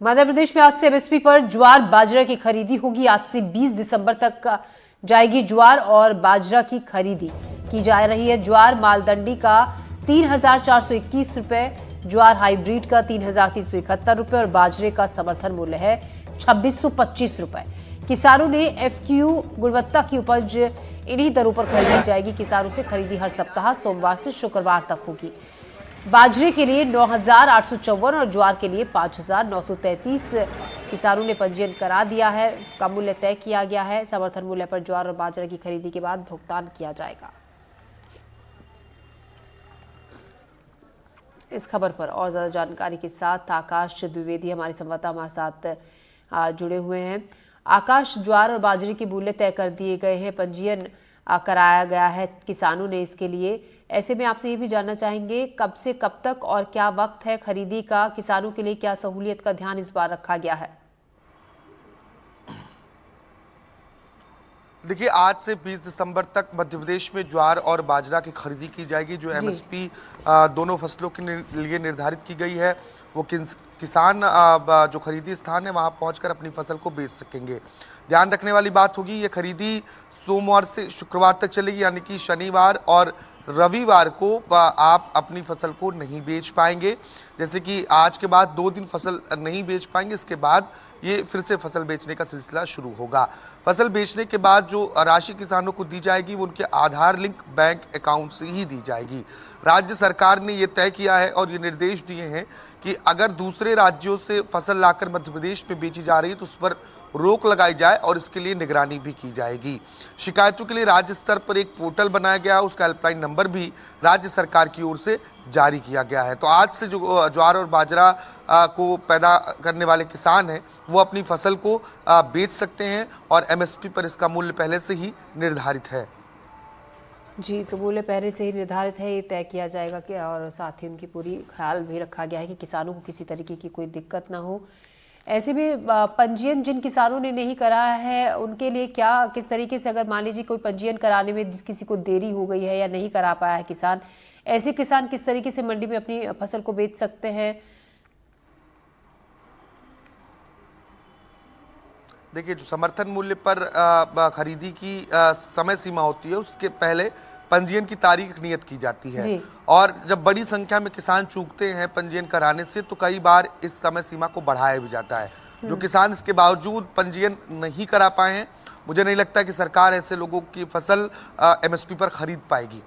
मध्य प्रदेश में आज से एमएसपी पर ज्वार बाजरा की खरीदी होगी। आज से 20 दिसंबर तक जाएगी ज्वार और बाजरा की खरीदी की जा रही है। ज्वार मालदंडी का 3,421 रुपए, ज्वार हाइब्रिड का 3,371 रुपए और बाजरे का समर्थन मूल्य है 2,625 रुपए। किसानों ने एफक्यू गुणवत्ता की उपज इन्हीं दरों पर खरीदी जाएगी। किसानों से खरीदी हर सप्ताह सोमवार से शुक्रवार तक होगी। बाजरे के लिए 9,854 और ज्वार के लिए 5,933 किसानों ने पंजीयन करा दिया है। का मूल्य तय किया गया है। समर्थन मूल्य पर ज्वार और बाजरे की खरीदी के बाद भुगतान किया जाएगा। इस खबर पर और ज्यादा जानकारी के साथ आकाश द्विवेदी हमारे संवाददाता हमारे साथ जुड़े हुए हैं। आकाश, ज्वार और बाजरे के मूल्य तय कर दिए गए हैं, पंजीयन कराया गया है किसानों ने इसके लिए। ऐसे में आपसे ये भी जानना चाहेंगे कब से कब तक और क्या वक्त है खरीदी का, किसानों के लिए क्या सहूलियत का ध्यान इस बार रखा गया है? देखिए, आज से 20 दिसंबर तक मध्य प्रदेश में ज्वार और बाजरा की खरीदी की जाएगी। जो एमएसपी दोनों फसलों के लिए निर्धारित की गई है, वो किसान जो खरीदी स्थान है वहां पहुंचकर अपनी फसल को बेच सकेंगे। ध्यान रखने वाली बात होगी, ये खरीदी सोमवार से शुक्रवार तक चलेगी, यानी कि शनिवार और रविवार को आप अपनी फसल को नहीं बेच पाएंगे। जैसे कि आज के बाद 2 दिन फसल नहीं बेच पाएंगे, इसके बाद ये फिर से फसल बेचने का सिलसिला शुरू होगा। फसल बेचने के बाद जो राशि किसानों को दी जाएगी वो उनके आधार लिंक बैंक अकाउंट से ही दी जाएगी। राज्य सरकार ने ये तय किया है और ये निर्देश दिए हैं कि अगर दूसरे राज्यों से फसल लाकर मध्य प्रदेश में बेची जा रही है तो उस पर रोक लगाई जाए और इसके लिए निगरानी भी की जाएगी। शिकायतों के लिए राज्य स्तर पर एक पोर्टल बनाया गया है, उसका हेल्पलाइन नंबर भी राज्य सरकार की ओर से जारी किया गया है। तो आज से जो ज्वार और बाजरा को पैदा करने वाले किसान हैं वो अपनी फसल को बेच सकते हैं और एमएसपी पर इसका मूल्य पहले से ही निर्धारित है। जी, तो मूल्य पहले से ही निर्धारित है, ये तय किया जाएगा कि और साथ ही उनकी पूरी ख्याल भी रखा गया है कि किसानों को किसी तरीके की कोई दिक्कत ना हो। ऐसे में पंजीयन जिन किसानों ने नहीं कराया है उनके लिए क्या, किस तरीके से, अगर मान लीजिए कोई पंजीयन कराने में जिस किसी को देरी हो गई है या नहीं करा पाया है किसान, ऐसे किसान किस तरीके से मंडी में अपनी फसल को बेच सकते हैं? देखिए, जो समर्थन मूल्य पर खरीदी की समय सीमा होती है उसके पहले पंजीयन की तारीख नियत की जाती है और जब बड़ी संख्या में किसान चूकते हैं पंजीयन कराने से तो कई बार इस समय सीमा को बढ़ाया भी जाता है। जो किसान इसके बावजूद पंजीयन नहीं करा पाए हैं, मुझे नहीं लगता कि सरकार ऐसे लोगों की फसल एमएसपी पर खरीद पाएगी।